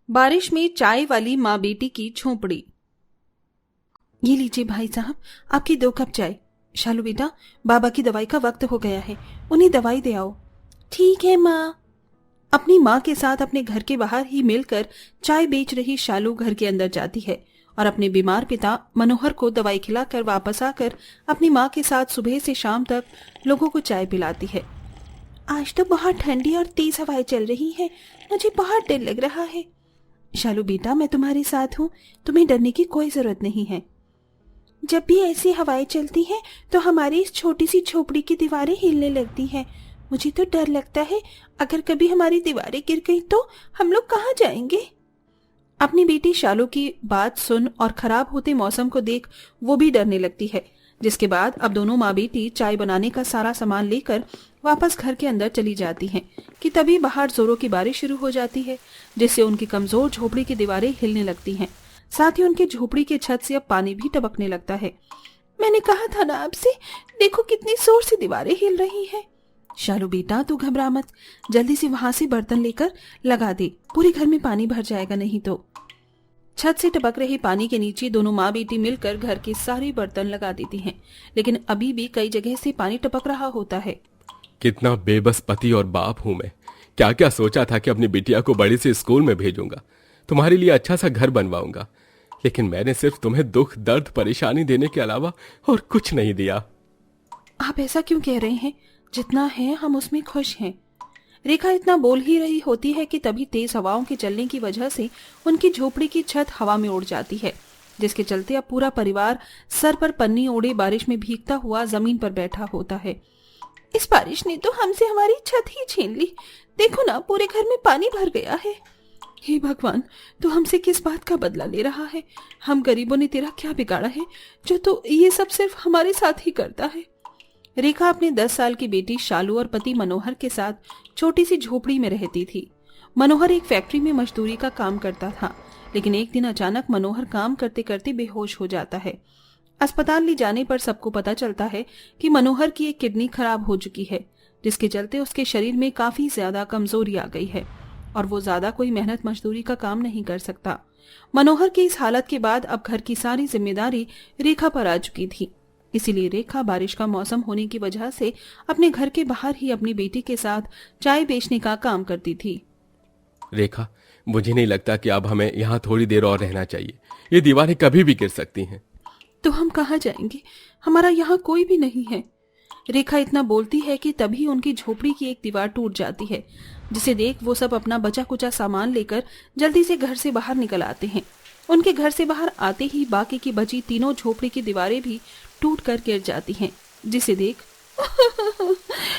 बारिश में चाय वाली माँ बेटी की झोंपड़ी। ये लीजिए भाई साहब, आपकी 2 कप चाय। शालू बेटा, बाबा की दवाई का वक्त हो गया है, उन्हें दवाई दे आओ। ठीक है माँ। अपनी माँ के साथ अपने घर के बाहर ही मिलकर चाय बेच रही शालू घर के अंदर जाती है और अपने बीमार पिता मनोहर को दवाई खिलाकर वापस आकर अपनी माँ के साथ सुबह से शाम तक लोगों को चाय पिलाती है। आज तो बहुत ठंडी और तेज हवाएं चल रही है, मुझे बहुत डर लग रहा है। शालू बेटा, मैं तुम्हारे साथ हूँ, तुम्हें डरने की कोई जरूरत नहीं है। जब भी ऐसी हवाएं चलती हैं तो हमारी इस छोटी सी झोपड़ी की दीवारें हिलने लगती हैं। मुझे तो डर लगता है, अगर कभी हमारी दीवारें गिर गई तो हम लोग कहाँ जाएंगे। अपनी बेटी शालू की बात सुन और खराब होते मौसम को देख वो भी डरने लगती है, जिसके बाद अब दोनों माँ बेटी चाय बनाने का सारा सामान लेकर वापस घर के अंदर चली जाती हैं कि तभी बाहर जोरों की बारिश शुरू हो जाती है, जिससे उनकी कमजोर झोपड़ी की दीवारें हिलने लगती हैं। साथ ही उनकी झोपड़ी की छत से अब पानी भी टपकने लगता है। मैंने कहा था ना आपसे, देखो कितनी जोर से दीवारें हिल रही हैं। शालू बेटा, तू घबरा मत, जल्दी से वहां से बर्तन लेकर लगा दे, पूरे घर में पानी भर जाएगा नहीं तो। छत से टपक रहे पानी के नीचे दोनों माँ बेटी मिलकर घर के सारे बर्तन लगा देती हैं, लेकिन अभी भी कई जगह से पानी टपक रहा होता है। कितना बेबस पति और बाप हूं मैं। क्या क्या सोचा था कि अपनी बिटिया को बड़े से स्कूल में भेजूंगा, तुम्हारे लिए अच्छा सा घर बनवाऊंगा, लेकिन मैंने सिर्फ तुम्हें दुख दर्द परेशानी देने के अलावा और कुछ नहीं दिया। आप ऐसा क्यों कह रहे हैं? जितना है हम उसमें खुश हैं। रेखा इतना बोल ही रही होती है कि तभी तेज हवाओं के चलने की वजह से उनकी झोपड़ी की छत हवा में उड़ जाती है, जिसके चलते अब पूरा परिवार सर पर पन्नी ओढ़े बारिश में भीगता हुआ जमीन पर बैठा होता है। इस बारिश ने तो हमसे हमारी छत ही छीन ली, देखो ना पूरे घर में पानी भर गया है। हे भगवान, तो हमसे किस बात का बदला ले रहा है? हम गरीबों ने तेरा क्या बिगाड़ा है जो तो ये सब सिर्फ हमारे साथ ही करता है। रेखा अपने 10 साल की बेटी शालू और पति मनोहर के साथ छोटी सी झोपड़ी में रहती थी। मनोहर एक फैक्ट्री में मजदूरी का काम करता था, लेकिन एक दिन अचानक मनोहर काम करते करते बेहोश हो जाता है। अस्पताल ले जाने पर सबको पता चलता है कि मनोहर की एक किडनी खराब हो चुकी है, जिसके चलते उसके शरीर में काफी ज्यादा कमजोरी आ गई है और वो ज्यादा कोई मेहनत मजदूरी का काम नहीं कर सकता। मनोहर की इस हालत के बाद अब घर की सारी जिम्मेदारी रेखा पर आ चुकी थी। इसीलिए रेखा बारिश का मौसम होने की वजह से अपने घर के बाहर ही अपनी बेटी के साथ चाय बेचने का काम करती थी। रेखा, मुझे नहीं लगता कि अब हमें यहाँ थोड़ी देर और रहना चाहिए, ये दीवारें कभी भी गिर सकती हैं। तो हम कहाँ जाएंगे? हमारा यहाँ कोई भी नहीं है। रेखा इतना बोलती है कि तभी उनकी झोपड़ी की एक दीवार टूट जाती है, जिसे देख वो सब अपना बचा कुचा सामान लेकर जल्दी से घर से बाहर निकल आते हैं। उनके घर से बाहर आते ही बाकी की बची तीनों झोपड़ी की दीवारें भी टूट कर गिर जाती हैं, जिसे देख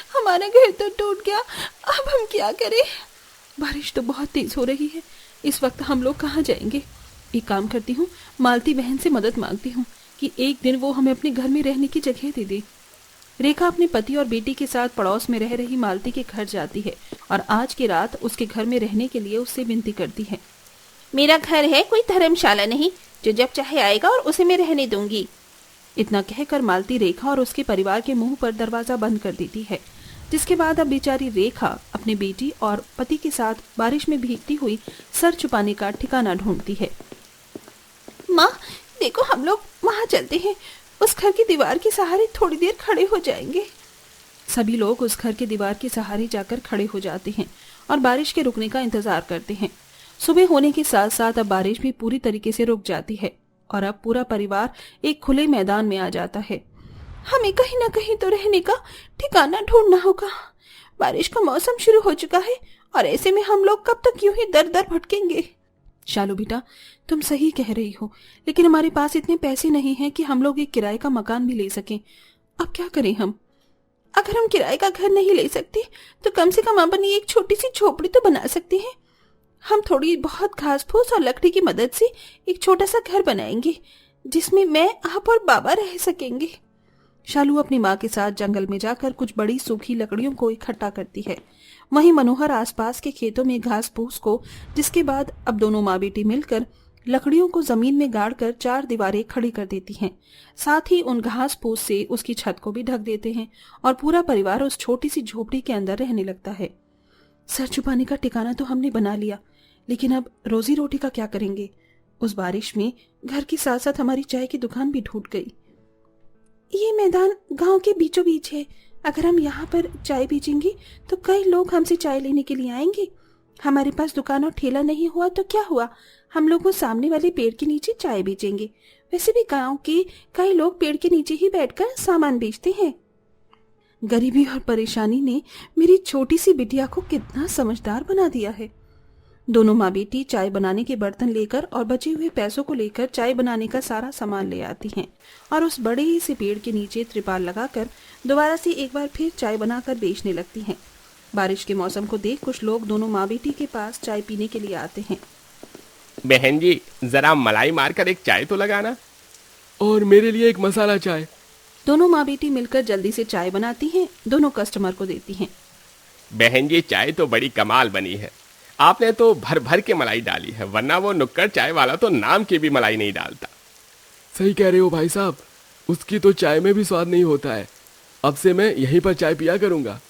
हमारा घर तो टूट गया, अब हम क्या करें? बारिश तो बहुत तेज हो रही है, इस वक्त हम लोग कहाँ जाएंगे? एक काम करती हूँ, मालती बहन से मदद मांगती हूँ कि एक दिन वो हमें अपने घर में रहने की जगह दे दे। रेखा अपने पति और बेटी के साथ पड़ोस में रह रही मालती के घर जाती है और आज की रात उसके घर में रहने के लिए उससे विनती करती है। मेरा घर है, कोई धर्मशाला नहीं, जो जब चाहे आएगा और उसे मैं रहने दूंगी। इतना कहकर मालती रेखा और उसके परिवार के मुंह पर दरवाजा बंद कर देती है, जिसके बाद अब बेचारी रेखा अपनी बेटी और पति के साथ बारिश में भीगती हुई सर छुपाने का ठिकाना ढूंढती है। माँ देखो, हम लोग वहां चलते हैं, उस घर की दीवार के सहारे थोड़ी देर खड़े हो जाएंगे। सभी लोग उस घर की दीवार के सहारे जाकर खड़े हो जाते हैं और बारिश के रुकने का इंतजार करते हैं। सुबह होने के साथ साथ अब बारिश भी पूरी तरीके से रुक जाती है और अब पूरा परिवार एक खुले मैदान में आ जाता है। हमें कहीं ना कहीं तो रहने का ठिकाना ढूंढना होगा। बारिश का मौसम शुरू हो चुका है और ऐसे में हम लोग कब तक यूं ही दर दर भटकेंगे। शालू बेटा, तुम सही कह रही हो, लेकिन हमारे पास इतने पैसे नहीं हैं कि हम लोग एक किराए का मकान भी ले सकें। अब क्या करें हम? अगर हम किराए का घर नहीं ले सकते तो कम से कम अपनी एक छोटी सी झोपड़ी तो बना सकते हैं। हम थोड़ी बहुत घास फूस और लकड़ी की मदद से एक छोटा सा घर बनाएंगे, जिसमें मैं, आप और बाबा रह सकेंगे। शालू अपनी माँ के साथ जंगल में जाकर कुछ बड़ी सूखी लकड़ियों को इकट्ठा करती है। वहीं मनोहर आसपास के खेतों में घास फूस को, जिसके बाद अब दोनों माँ बेटी मिलकर लकड़ियों को जमीन में गाड़कर 4 दीवारें खड़ी कर देती हैं। साथ ही उन घास फूस से उसकी छत को भी ढक देते हैं और पूरा परिवार उस छोटी सी झोपड़ी के अंदर रहने लगता है। सर छुपाने का ठिकाना तो हमने बना लिया, लेकिन अब रोजी रोटी का क्या करेंगे? उस बारिश में घर के साथ साथ हमारी चाय की दुकान भी टूट गई। ये मैदान गांव के बीचों बीच है। अगर हम यहाँ पर चाय बेचेंगे तो कई लोग हमसे चाय लेने के लिए आएंगे। हमारे पास दुकान और ठेला नहीं हुआ तो क्या हुआ, हम लोग वो सामने वाले पेड़ के नीचे चाय बेचेंगे। वैसे भी गांव के कई लोग पेड़ के नीचे ही बैठकर सामान बेचते हैं। गरीबी और परेशानी ने मेरी छोटी सी बिटिया को कितना समझदार बना दिया है। दोनों माँ बेटी चाय बनाने के बर्तन लेकर और बचे हुए पैसों को लेकर चाय बनाने का सारा सामान ले आती हैं और उस बड़े ही से पेड़ के नीचे त्रिपाल लगाकर दोबारा से एक बार फिर चाय बनाकर बेचने लगती हैं। बारिश के मौसम को देख कुछ लोग दोनों माँ बेटी के पास चाय पीने के लिए आते हैं। बहन जी, जरा मलाई मारकर एक चाय तो लगाना। और मेरे लिए एक मसाला चाय। दोनों माँ बेटी मिलकर जल्दी से चाय बनाती हैं, दोनों कस्टमर को देती हैं। बहन जी, चाय तो बड़ी कमाल बनी है। आपने तो भर भर के मलाई डाली है, वरना वो नुक्कड़ चाय वाला तो नाम की भी मलाई नहीं डालता। सही कह रहे हो भाई साहब, उसकी तो चाय में भी स्वाद नहीं होता है। अब से मैं यहीं पर चाय पिया करूंगा।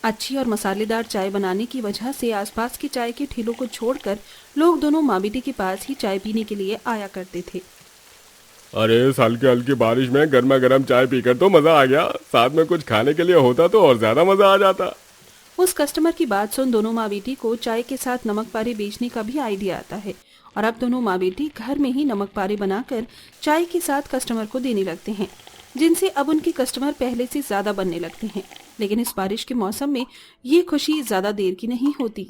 अच्छी और मसालेदार चाय बनाने की वजह से आसपास के चाय के ठेलों को छोड़कर लोग दोनों माँ बेटी के पास ही चाय पीने के लिए आया करते थे। अरे इस हल्की हल्की बारिश में गर्मा गर्म चाय पीकर तो मजा आ गया। साथ में कुछ खाने के लिए होता तो और ज्यादा मजा आ जाता। उस कस्टमर की बात सुन दोनों माँ बेटी को चाय के साथ नमक पारे बेचने का भी आइडिया आता है और अब दोनों माँ बेटी घर में ही नमक पारे बनाकर चाय के साथ कस्टमर को देने लगते हैं, जिनसे अब उनके कस्टमर पहले से ज्यादा बनने लगते हैं। लेकिन इस बारिश के मौसम में ये खुशी ज्यादा देर की नहीं होती।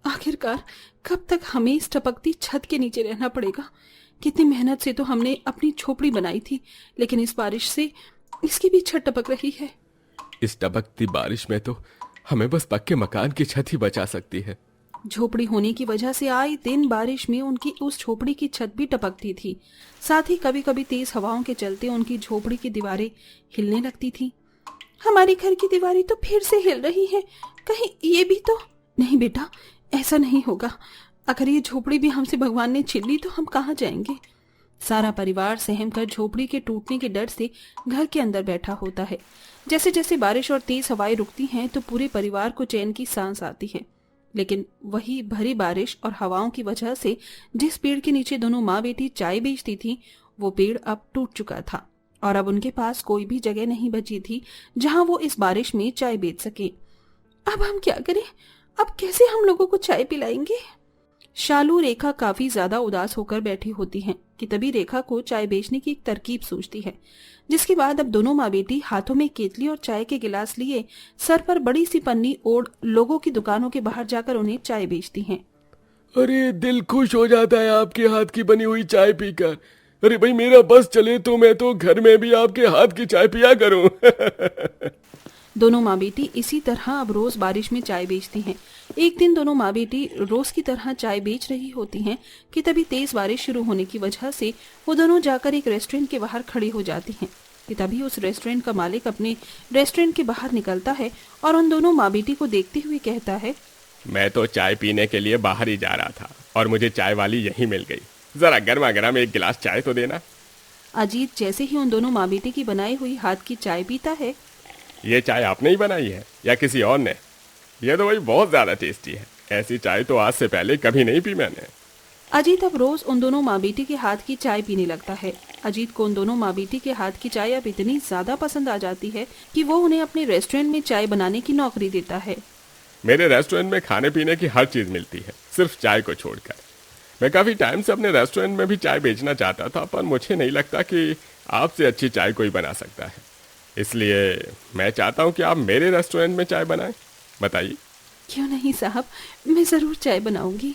आखिरकार कब तक हमें इस टपकती छत के नीचे रहना पड़ेगा? कितनी मेहनत से तो हमने अपनी झोपड़ी बनाई थी, लेकिन इस बारिश से इसकी भी छत टपक रही है। इस टपकती बारिश में तो हमें बस पक्के मकान की छत ही बचा सकती है। झोपड़ी होने की वजह से आए दिन बारिश में उनकी उस झोपड़ी की छत भी टपकती थी। साथ ही कभी कभी तेज हवाओं के चलते उनकी झोपड़ी की दीवारें हिलने लगती थी। हमारी घर की दीवारें तो फिर से हिल रही हैं, कहीं ये भी तो नहीं? बेटा, ऐसा नहीं होगा। अगर ये झोपड़ी भी हमसे भगवान ने छीन ली तो हम कहाँ जाएंगे? सारा परिवार सहम कर झोपड़ी के टूटने के डर से घर के अंदर बैठा होता है। जैसे जैसे बारिश और तेज हवाएं रुकती हैं तो पूरे परिवार को चैन की सांस आती है। लेकिन वही भरी बारिश और हवाओं की वजह से जिस पेड़ के नीचे दोनों माँ बेटी चाय बेचती थी, वो पेड़ अब टूट चुका था और अब उनके पास कोई भी जगह नहीं बची थी जहां वो इस बारिश में चाय बेच सके। अब हम क्या करें? अब कैसे हम लोगों को चाय पिलाएंगे? शालू रेखा काफी ज्यादा उदास होकर बैठी होती हैं कि तभी रेखा को चाय बेचने की एक तरकीब सूझती है, जिसके बाद अब दोनों माँ बेटी हाथों में केतली और चाय के गिलास लिए सर पर बड़ी सी पन्नी ओढ़ लोगों की दुकानों के बाहर जाकर उन्हें चाय बेचती हैं। अरे दिल खुश हो जाता है आपके हाथ की बनी हुई चाय पीकर। अरे भाई, मेरा बस चले तो मैं तो घर में भी आपके हाथ की चाय पिया करूं। दोनों माँ बेटी इसी तरह अब रोज बारिश में चाय बेचती हैं। एक दिन दोनों माँ बेटी रोज की तरह चाय बेच रही होती हैं कि तभी तेज बारिश शुरू होने की वजह से वो दोनों जाकर एक रेस्टोरेंट के बाहर खड़ी हो जाती हैं कि तभी उस रेस्टोरेंट का मालिक अपने रेस्टोरेंट के बाहर निकलता है और उन दोनों माँ बेटी को देखते हुए कहता है, मैं तो चाय पीने के लिए बाहर ही जा रहा था और मुझे चाय वाली यहीं मिल गई। जरा गर्मा गर्म एक गिलास चाय तो देना। अजीत जैसे ही उन दोनों माँ बेटी की बनाई हुई हाथ की चाय पीता है, ये चाय आपने ही बनाई है या किसी और ने? ये तो भाई बहुत ज्यादा टेस्टी है। ऐसी चाय तो आज से पहले कभी नहीं पी मैंने। अजीत अब रोज उन दोनों माँ बेटी के हाथ की चाय पीने लगता है। अजीत को उन दोनों माँ बेटी के हाथ की चाय अब इतनी ज्यादा पसंद आ जाती है कि वो उन्हें अपने रेस्टोरेंट में चाय बनाने की नौकरी देता है। मेरे रेस्टोरेंट में खाने पीने की हर चीज मिलती है, सिर्फ चाय को छोड़कर। मैं काफी टाइम से अपने रेस्टोरेंट में भी चाय बेचना चाहता था, पर मुझे नहीं लगता कि आपसे अच्छी चाय कोई बना सकता है। इसलिए मैं चाहता हूँ कि आप मेरे रेस्टोरेंट में चाय बनाएं। बताइए। क्यों नहीं साहब, मैं जरूर चाय बनाऊंगी।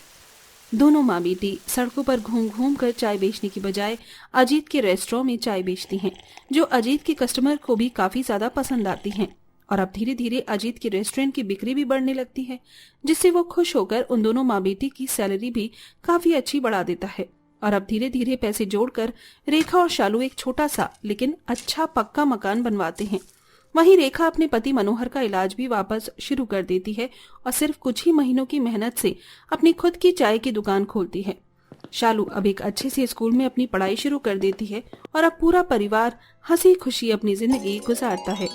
दोनों माँ बेटी सड़कों पर घूम घूम कर चाय बेचने की बजाय अजीत के रेस्टोरेंट में चाय बेचती हैं, जो अजीत के कस्टमर को भी काफी ज्यादा पसंद आती हैं। और अब धीरे धीरे अजीत के रेस्टोरेंट की बिक्री भी बढ़ने लगती है, जिससे वो खुश होकर उन दोनों माँ बेटी की सैलरी भी काफी अच्छी बढ़ा देता है। और अब धीरे धीरे पैसे जोड़कर रेखा और शालू एक छोटा सा लेकिन अच्छा पक्का मकान बनवाते हैं। वहीं रेखा अपने पति मनोहर का इलाज भी वापस शुरू कर देती है और सिर्फ कुछ ही महीनों की मेहनत से अपनी खुद की चाय की दुकान खोलती है। शालू अब एक अच्छे से स्कूल में अपनी पढ़ाई शुरू कर देती है और अब पूरा परिवार हंसी खुशी अपनी जिंदगी गुजारता है।